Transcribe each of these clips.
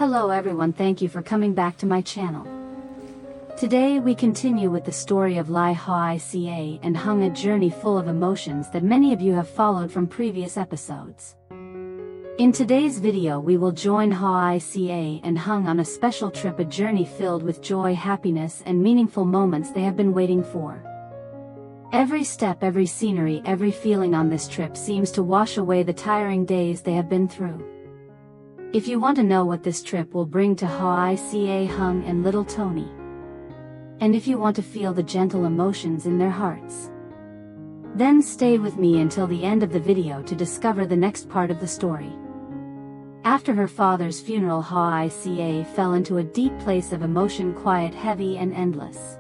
Hello everyone, thank you for coming back to my channel. Today we continue with the story of Lythieuca and Hoai, a journey full of emotions that many of you have followed from previous episodes. In today's video we will join Lythieuca and Hoai on a special trip, a journey filled with joy, happiness and meaningful moments they have been waiting for. Every step, every scenery, every feeling on this trip seems to wash away the tiring days they have been through. If you want to know what this trip will bring to Lythieuca, Hoai and little Tony, and if you want to feel the gentle emotions in their hearts, then stay with me until the end of the video to discover the next part of the story. After her father's funeral, Lythieuca fell into a deep place of emotion, quiet, heavy and endless.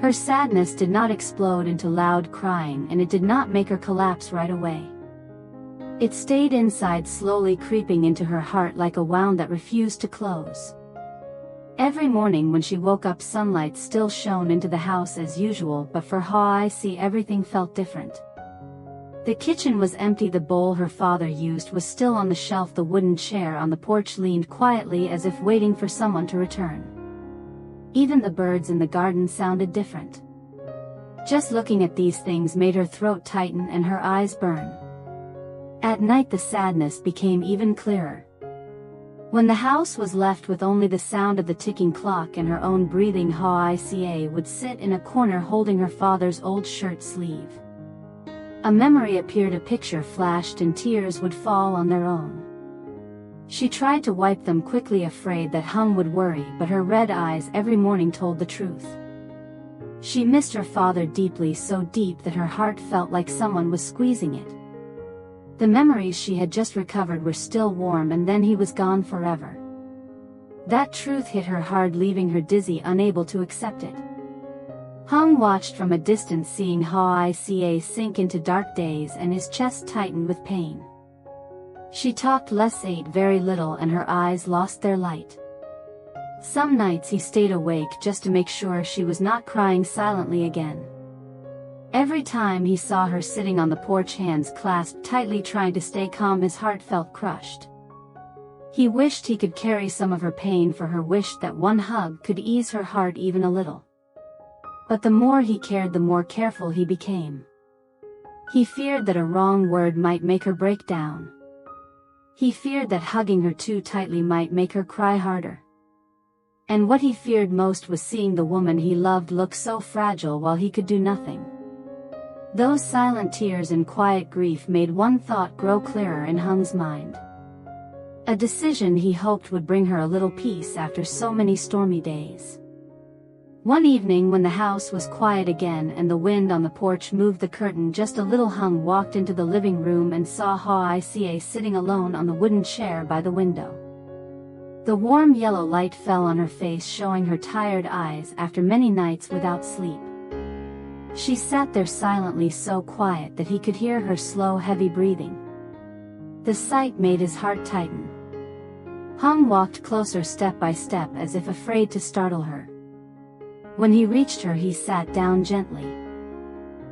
Her sadness did not explode into loud crying, and it did not make her collapse right away. It stayed inside, slowly creeping into her heart like a wound that refused to close. Every morning when she woke up, sunlight still shone into the house as usual, but for Lythieuca everything felt different. The kitchen was empty, the bowl her father used was still on the shelf, the wooden chair on the porch leaned quietly as if waiting for someone to return. Even the birds in the garden sounded different. Just looking at these things made her throat tighten and her eyes burn. At night the sadness became even clearer. When the house was left with only the sound of the ticking clock and her own breathing, Lythieuca would sit in a corner holding her father's old shirt sleeve. A memory appeared, a picture flashed, and tears would fall on their own. She tried to wipe them quickly, afraid that Hoai would worry, but her red eyes every morning told the truth. She missed her father deeply, so deep that her heart felt like someone was squeezing it. The memories she had just recovered were still warm, and then he was gone forever. That truth hit her hard, leaving her dizzy, unable to accept it. Hoai watched from a distance, seeing Lythieuca sink into dark days, and his chest tightened with pain. She talked less, ate very little, and her eyes lost their light. Some nights he stayed awake just to make sure she was not crying silently again. Every time he saw her sitting on the porch, hands clasped tightly trying to stay calm, his heart felt crushed. He wished he could carry some of her pain for her, wished that one hug could ease her heart even a little. But the more he cared, the more careful he became. He feared that a wrong word might make her break down. He feared that hugging her too tightly might make her cry harder. And what he feared most was seeing the woman he loved look so fragile while he could do nothing. Those silent tears and quiet grief made one thought grow clearer in Hoai's mind. A decision he hoped would bring her a little peace after so many stormy days. One evening when the house was quiet again and the wind on the porch moved the curtain just a little, Hoai walked into the living room and saw Lythieuca sitting alone on the wooden chair by the window. The warm yellow light fell on her face, showing her tired eyes after many nights without sleep. She sat there silently, so quiet that he could hear her slow, heavy breathing. The sight made his heart tighten. Hoai walked closer, step by step, as if afraid to startle her. When he reached her, he sat down gently.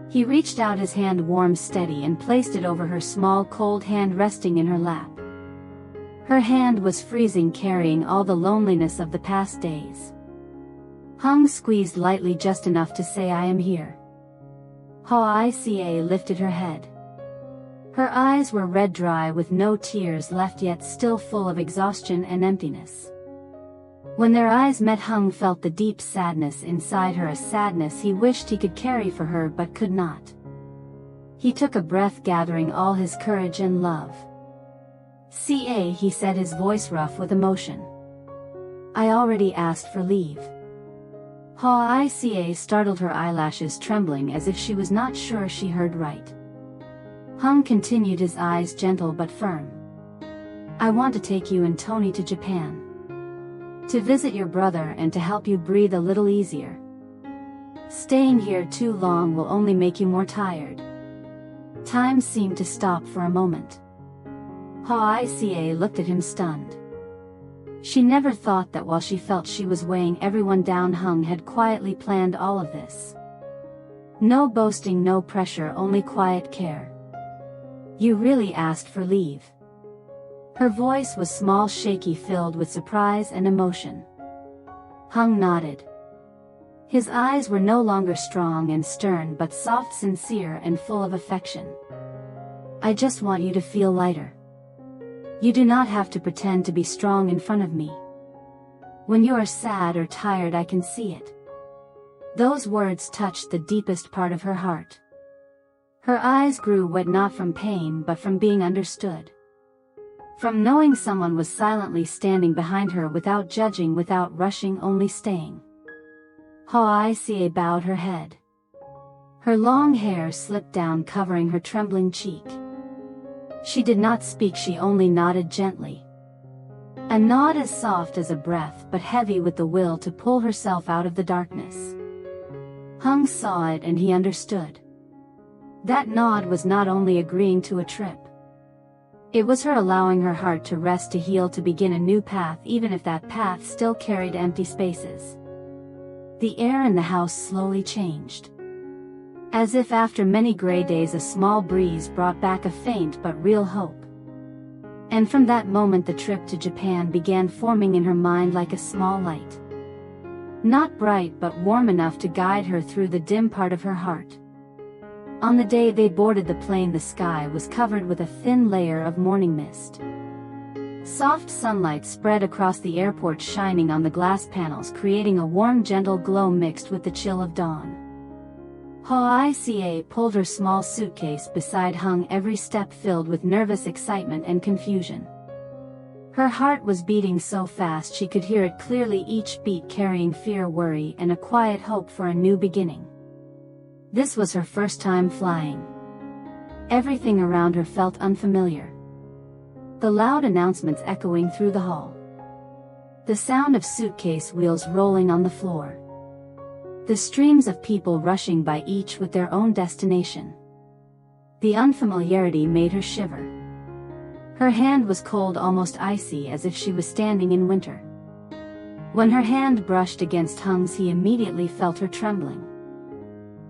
He reached out his hand, warm, steady, and placed it over her small, cold hand resting in her lap. Her hand was freezing, carrying all the loneliness of the past days. Hoai squeezed lightly, just enough to say, "I am here." Lythieuca lifted her head. Her eyes were red, dry, with no tears left, yet still full of exhaustion and emptiness. When their eyes met, Hoai felt the deep sadness inside her, a sadness he wished he could carry for her but could not. He took a breath, gathering all his courage and love. "Ca," he said, his voice rough with emotion. "I already asked for leave." Lythieuca startled, her eyelashes trembling as if she was not sure she heard right. Hoai continued, his eyes gentle but firm. "I want to take you and Tony to Japan. To visit your brother and to help you breathe a little easier. Staying here too long will only make you more tired." Time seemed to stop for a moment. Lythieuca looked at him, stunned. She never thought that while she felt she was weighing everyone down, Hoai had quietly planned all of this. No boasting, no pressure, only quiet care. "You really asked for leave?" Her voice was small, shaky, filled with surprise and emotion. Hung nodded. His eyes were no longer strong and stern but soft, sincere, and full of affection. I just want you to feel lighter. You do not have to pretend to be strong in front of me. When you are sad or tired, I can see it. Those words touched the deepest part of her heart. Her eyes grew wet, not from pain but from being understood. From knowing someone was silently standing behind her without judging, without rushing, only staying. Hoai bowed her head. Her long hair slipped down, covering her trembling cheek. She did not speak, she only nodded gently. A nod as soft as a breath but heavy with the will to pull herself out of the darkness. Hung saw it and he understood. That nod was not only agreeing to a trip. It was her allowing her heart to rest, to heal, to begin a new path, even if that path still carried empty spaces. The air in the house slowly changed. As if after many gray days a small breeze brought back a faint but real hope. And from that moment the trip to Japan began forming in her mind like a small light. Not bright but warm enough to guide her through the dim part of her heart. On the day they boarded the plane, the sky was covered with a thin layer of morning mist. Soft sunlight spread across the airport, shining on the glass panels, creating a warm, gentle glow mixed with the chill of dawn. Hoai pulled her small suitcase beside Hung, every step filled with nervous excitement and confusion. Her heart was beating so fast she could hear it clearly, each beat carrying fear, worry, and a quiet hope for a new beginning. This was her first time flying. Everything around her felt unfamiliar. The loud announcements echoing through the hall. The sound of suitcase wheels rolling on the floor. The streams of people rushing by, each with their own destination. The unfamiliarity made her shiver. Her hand was cold, almost icy, as if she was standing in winter. When her hand brushed against Hung's, he immediately felt her trembling.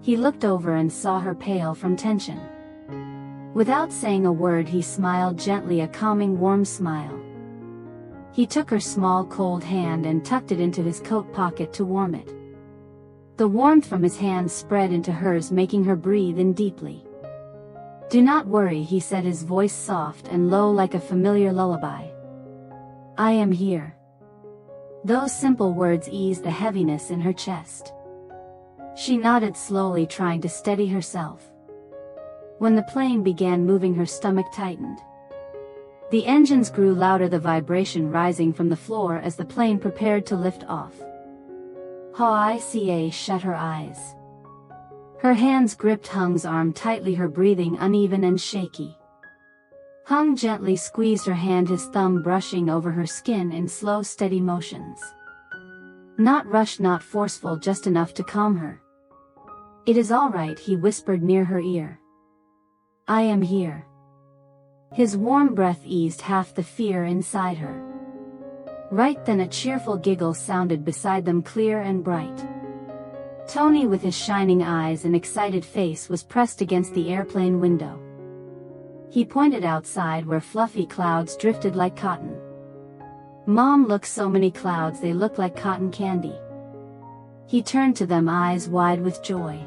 He looked over and saw her pale from tension. Without saying a word, he smiled gently, a calming, warm smile. He took her small, cold hand and tucked it into his coat pocket to warm it. The warmth from his hand spread into hers, making her breathe in deeply. "Do not worry," he said, his voice soft and low like a familiar lullaby. "I am here." Those simple words eased the heaviness in her chest. She nodded slowly, trying to steady herself. When the plane began moving, her stomach tightened. The engines grew louder, the vibration rising from the floor as the plane prepared to lift off. Hoai shut her eyes. Her hands gripped Hung's arm tightly, her breathing uneven and shaky. Hung gently squeezed her hand, his thumb brushing over her skin in slow, steady motions. Not rushed, not forceful, just enough to calm her. "It is all right," he whispered near her ear. "I am here." His warm breath eased half the fear inside her. Right then a cheerful giggle sounded beside them, clear and bright. Tony, with his shining eyes and excited face, was pressed against the airplane window. He pointed outside where fluffy clouds drifted like cotton. "Mom, look, so many clouds, they look like cotton candy." He turned to them, eyes wide with joy.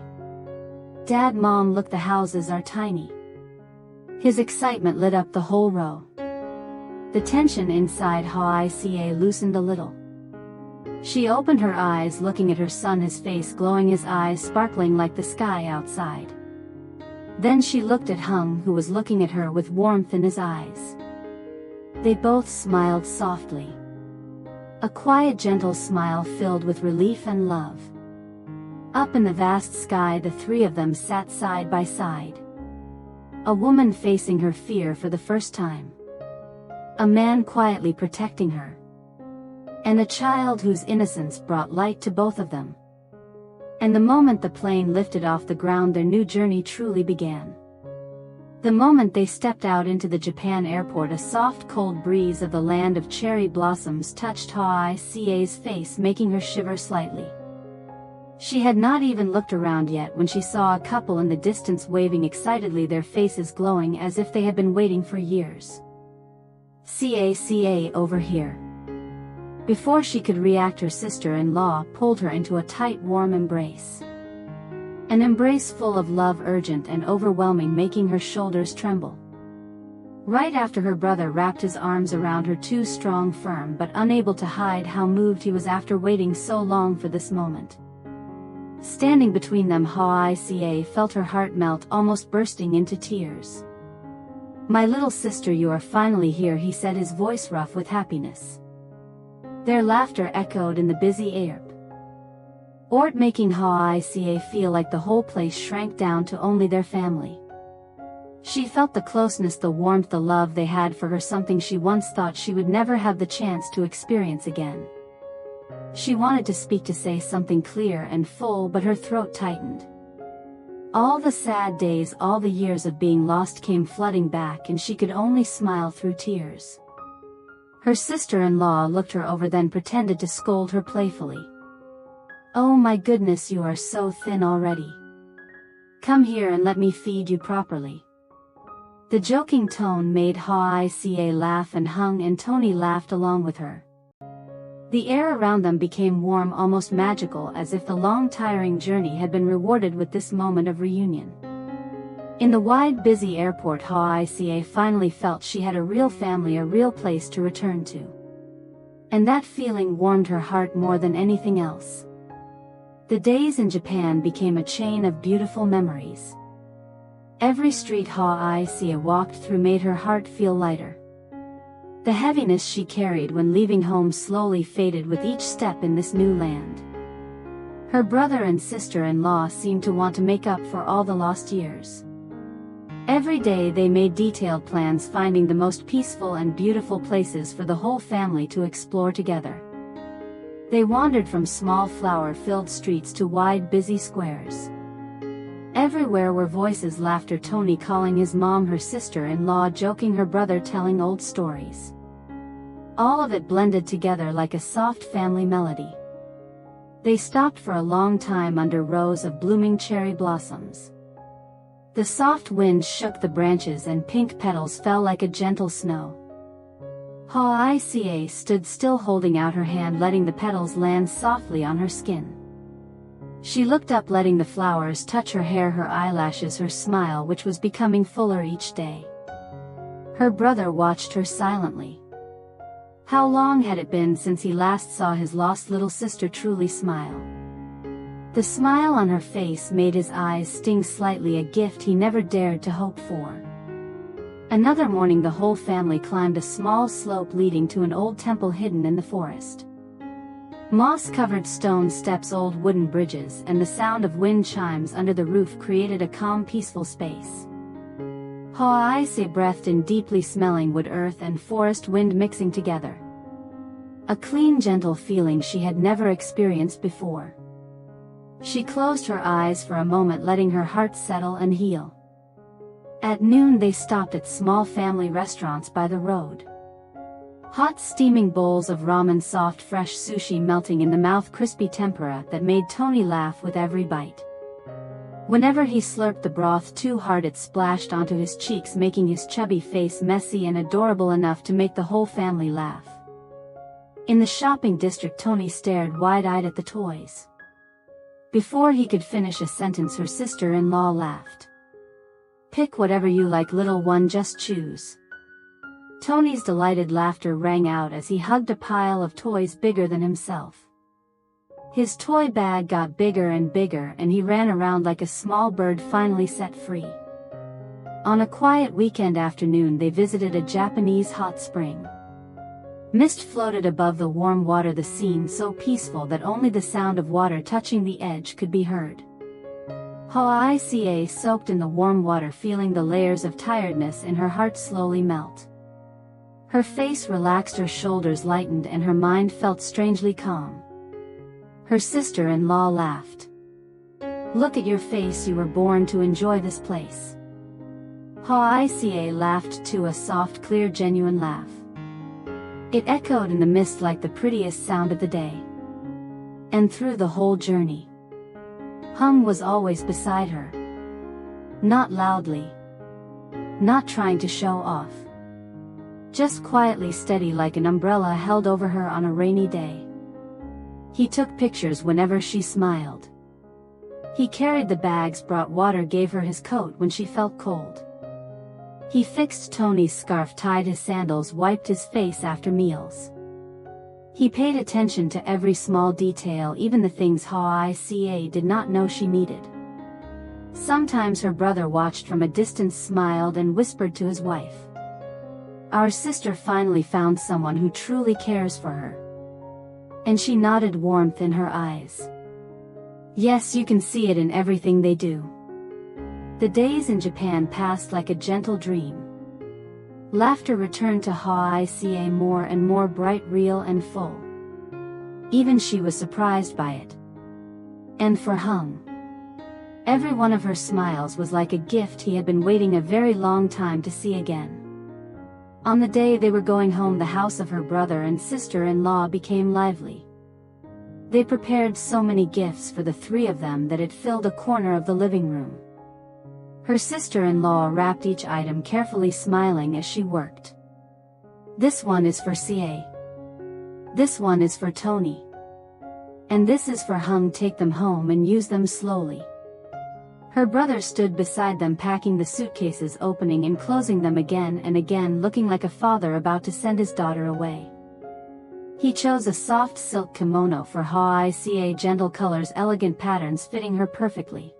"Dad, Mom, look, the houses are tiny." His excitement lit up the whole row. The tension inside Hoai loosened a little. She opened her eyes, looking at her son, his face glowing, his eyes sparkling like the sky outside. Then she looked at Hung, who was looking at her with warmth in his eyes. They both smiled softly. A quiet, gentle smile filled with relief and love. Up in the vast sky, the three of them sat side by side. A woman facing her fear for the first time. A man quietly protecting her. And a child whose innocence brought light to both of them. And the moment the plane lifted off the ground, their new journey truly began. The moment they stepped out into the Japan airport, a soft, cold breeze of the land of cherry blossoms touched Hoai's face, making her shiver slightly. She had not even looked around yet when she saw a couple in the distance waving excitedly, their faces glowing as if they had been waiting for years. Ca over here." Before she could react, her sister-in-law pulled her into a tight, warm embrace. An embrace full of love, urgent and overwhelming, making her shoulders tremble. Right after, her brother wrapped his arms around her, too strong, firm, but unable to hide how moved he was after waiting so long for this moment. Standing between them, Hoai felt her heart melt, almost bursting into tears. "My little sister, you are finally here," he said, his voice rough with happiness. Their laughter echoed in the busy air, making Hoai feel like the whole place shrank down to only their family. She felt the closeness, the warmth, the love they had for her, something she once thought she would never have the chance to experience again. She wanted to speak, to say something clear and full, but her throat tightened. All the sad days, all the years of being lost came flooding back, and she could only smile through tears. Her sister-in-law looked her over, then pretended to scold her playfully. "Oh my goodness, you are so thin already. Come here and let me feed you properly." The joking tone made Hoai laugh and hung, and Tony laughed along with her. The air around them became warm, almost magical, as if the long, tiring journey had been rewarded with this moment of reunion. In the wide, busy airport, Hoai finally felt she had a real family, a real place to return to. And that feeling warmed her heart more than anything else. The days in Japan became a chain of beautiful memories. Every street Hoai walked through made her heart feel lighter. The heaviness she carried when leaving home slowly faded with each step in this new land. Her brother and sister-in-law seemed to want to make up for all the lost years. Every day they made detailed plans, finding the most peaceful and beautiful places for the whole family to explore together. They wandered from small flower-filled streets to wide, busy squares. Everywhere were voices, laughter, Tony calling his mom, her sister-in-law joking, her brother telling old stories. All of it blended together like a soft family melody. They stopped for a long time under rows of blooming cherry blossoms. The soft wind shook the branches and pink petals fell like a gentle snow. Hoai stood still, holding out her hand, letting the petals land softly on her skin. She looked up, letting the flowers touch her hair, her eyelashes, her smile, which was becoming fuller each day. Her brother watched her silently. How long had it been since he last saw his lost little sister truly smile? The smile on her face made his eyes sting slightly, a gift he never dared to hope for. Another morning, the whole family climbed a small slope leading to an old temple hidden in the forest. Moss-covered stone steps, old wooden bridges, and the sound of wind chimes under the roof created a calm, peaceful space. Hoai breathed in deeply, smelling wood, earth, and forest wind mixing together. A clean, gentle feeling she had never experienced before. She closed her eyes for a moment, letting her heart settle and heal. At noon they stopped at small family restaurants by the road. Hot steaming bowls of ramen, soft fresh sushi melting in the mouth, crispy tempura that made Tony laugh with every bite. Whenever he slurped the broth too hard, it splashed onto his cheeks, making his chubby face messy and adorable enough to make the whole family laugh. In the shopping district, Tony stared wide-eyed at the toys. Before he could finish a sentence, her sister-in-law laughed. "Pick whatever you like, little one, just choose." Tony's delighted laughter rang out as he hugged a pile of toys bigger than himself. His toy bag got bigger and bigger, and he ran around like a small bird finally set free. On a quiet weekend afternoon, they visited a Japanese hot spring. Mist floated above the warm water, the scene so peaceful that only the sound of water touching the edge could be heard. Hoai soaked in the warm water, feeling the layers of tiredness in her heart slowly melt. Her face relaxed, her shoulders lightened, and her mind felt strangely calm. Her sister-in-law laughed. "Look at your face, you were born to enjoy this place." Hoai laughed too, a soft, clear, genuine laugh. It echoed in the mist like the prettiest sound of the day. And through the whole journey, Hung was always beside her. Not loudly, not trying to show off, just quietly steady like an umbrella held over her on a rainy day. He took pictures whenever she smiled. He carried the bags, brought water, gave her his coat when she felt cold. He fixed Tony's scarf, tied his sandals, wiped his face after meals. He paid attention to every small detail, even the things Hoai did not know she needed. Sometimes her brother watched from a distance, smiled, and whispered to his wife, "Our sister finally found someone who truly cares for her." And she nodded, warmth in her eyes. Yes, you can see it in everything they do. The days in Japan passed like a gentle dream. Laughter returned to Hoai, more and more bright, real and full. Even she was surprised by it. And for Hung, every one of her smiles was like a gift he had been waiting a very long time to see again. On the day they were going home, the house of her brother and sister-in-law became lively. They prepared so many gifts for the three of them that it filled a corner of the living room. Her sister-in-law wrapped each item carefully, smiling as she worked. "This one is for CA. This one is for Tony. And this is for Hung. Take them home and use them slowly." Her brother stood beside them, packing the suitcases, opening and closing them again and again, looking like a father about to send his daughter away. He chose a soft silk kimono for Hoai, gentle colors, elegant patterns fitting her perfectly.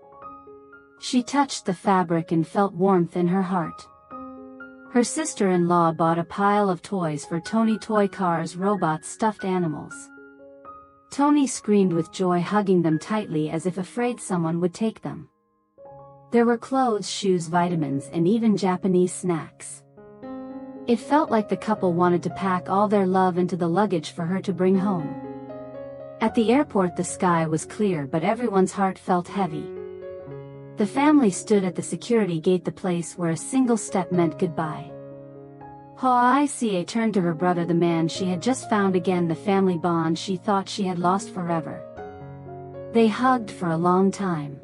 She touched the fabric and felt warmth in her heart. Her sister-in-law bought a pile of toys for Tony, toy cars, robots, stuffed animals. Tony screamed with joy, hugging them tightly as if afraid someone would take them. There were clothes, shoes, vitamins, and even Japanese snacks. It felt like the couple wanted to pack all their love into the luggage for her to bring home. At the airport, the sky was clear, but everyone's heart felt heavy. The family stood at the security gate, the place where a single step meant goodbye. Hoai turned to her brother, the man she had just found again, the family bond she thought she had lost forever. They hugged for a long time.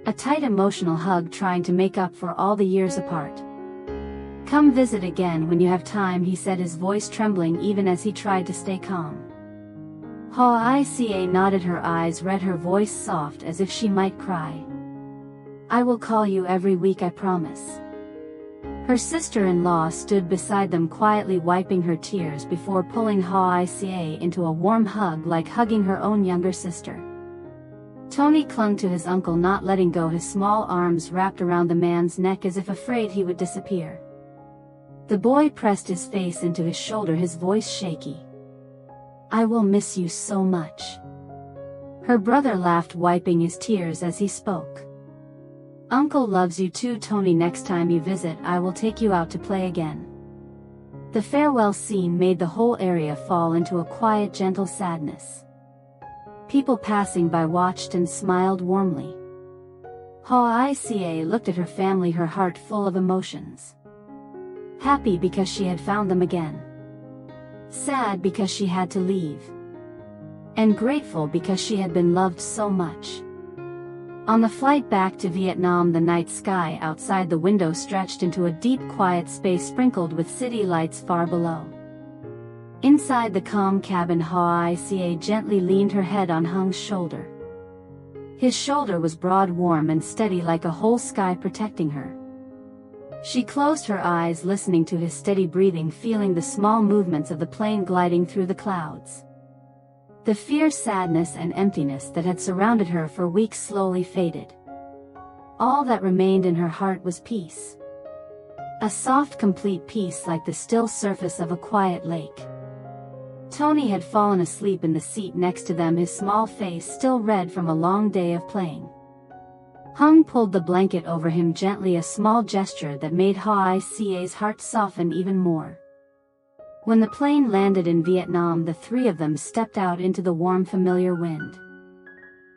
A tight emotional hug, trying to make up for all the years apart. "Come visit again when you have time," he said, his voice trembling even as he tried to stay calm. Hoai nodded, her eyes red, her voice soft as if she might cry. "I will call you every week, I promise." Her sister-in-law stood beside them, quietly wiping her tears before pulling Hoai into a warm hug, like hugging her own younger sister. Tony clung to his uncle, not letting go, his small arms wrapped around the man's neck as if afraid he would disappear. The boy pressed his face into his shoulder, his voice shaky. "I will miss you so much." Her brother laughed, wiping his tears as he spoke. "Uncle loves you too, Tony. Next time you visit, I will take you out to play again." The farewell scene made the whole area fall into a quiet, gentle sadness. People passing by watched and smiled warmly. Hoai looked at her family, her heart full of emotions. Happy because she had found them again. Sad because she had to leave. And grateful because she had been loved so much. On the flight back to Vietnam, the night sky outside the window stretched into a deep, quiet space sprinkled with city lights far below. Inside the calm cabin, Hoai gently leaned her head on Hung's shoulder. His shoulder was broad, warm, and steady like a whole sky protecting her. She closed her eyes, listening to his steady breathing, feeling the small movements of the plane gliding through the clouds. The fear, sadness, and emptiness that had surrounded her for weeks slowly faded. All that remained in her heart was peace. A soft, complete peace, like the still surface of a quiet lake. Tony had fallen asleep in the seat next to them, his small face still red from a long day of playing. Hung pulled the blanket over him gently, a small gesture that made Hoai's heart soften even more. When the plane landed in Vietnam, the three of them stepped out into the warm, familiar wind.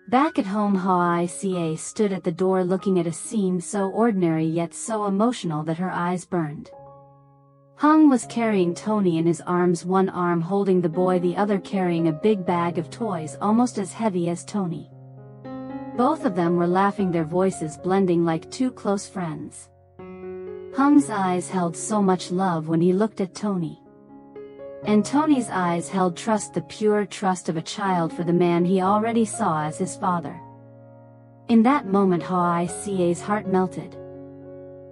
Back at home, Hoai stood at the door, looking at a scene so ordinary yet so emotional that her eyes burned. Hung was carrying Tony in his arms, one arm holding the boy, the other carrying a big bag of toys almost as heavy as Tony. Both of them were laughing, their voices blending like two close friends. Hung's eyes held so much love when he looked at Tony. And Tony's eyes held trust, the pure trust of a child for the man he already saw as his father. In that moment Hoai's heart melted.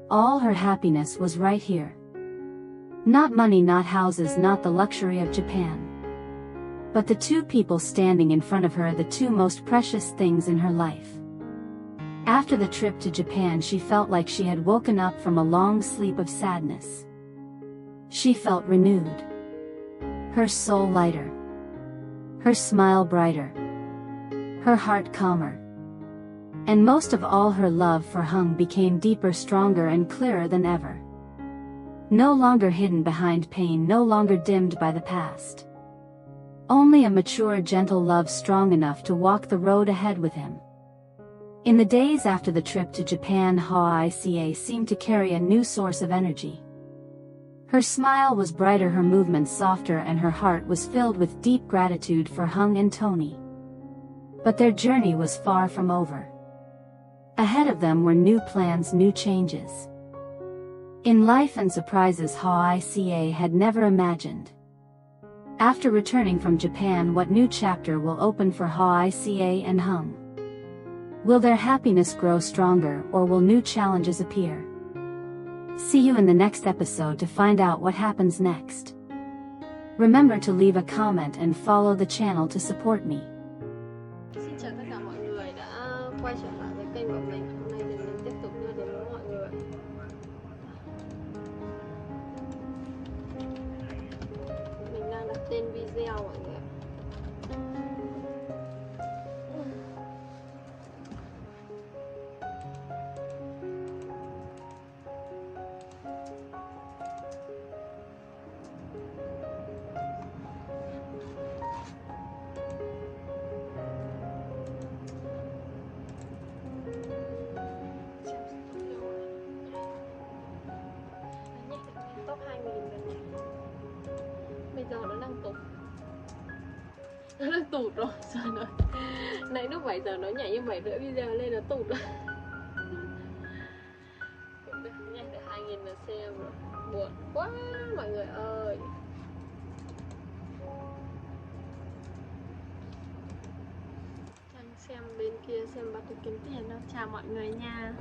All her happiness was right here. Not money, not houses, not the luxury of Japan. But the two people standing in front of her, the two most precious things in her life. After the trip to Japan, she felt like she had woken up from a long sleep of sadness. She felt renewed. Her soul lighter. Her smile brighter. Her heart calmer. And most of all, her love for Hung became deeper, stronger and clearer than ever. No longer hidden behind pain, no longer dimmed by the past. Only a mature, gentle love strong enough to walk the road ahead with him. In the days after the trip to Japan, Hoai seemed to carry a new source of energy. Her smile was brighter, her movements softer, and her heart was filled with deep gratitude for Hung and Tony. But their journey was far from over. Ahead of them were new plans, new changes. In life and surprises Hoai had never imagined. After returning from Japan, what new chapter will open for Hoai and Hung? Will their happiness grow stronger, or will new challenges appear? See you in the next episode to find out what happens next. Remember to leave a comment and follow the channel to support me. Xin chào tất cả mọi người đã quay trở lại với kênh của mình. Hôm nay thì mình tiếp tục đưa đến với mọi người. Mình đang đặt tên video mọi người. Top 2000 rồi nhỉ. Bây giờ nó đang tụt. Nó đang tụt rồi. Trời ơi. Nãy lúc 7 giờ nó nhảy như 7 rưỡi, bây giờ lên nó tụt rồi. Cũng được, nhảy được 2000 là xem rồi. Buồn quá mọi người ơi. Đang xem bên kia xem bắt được kiếm tiền đâu. Chào mọi người nha.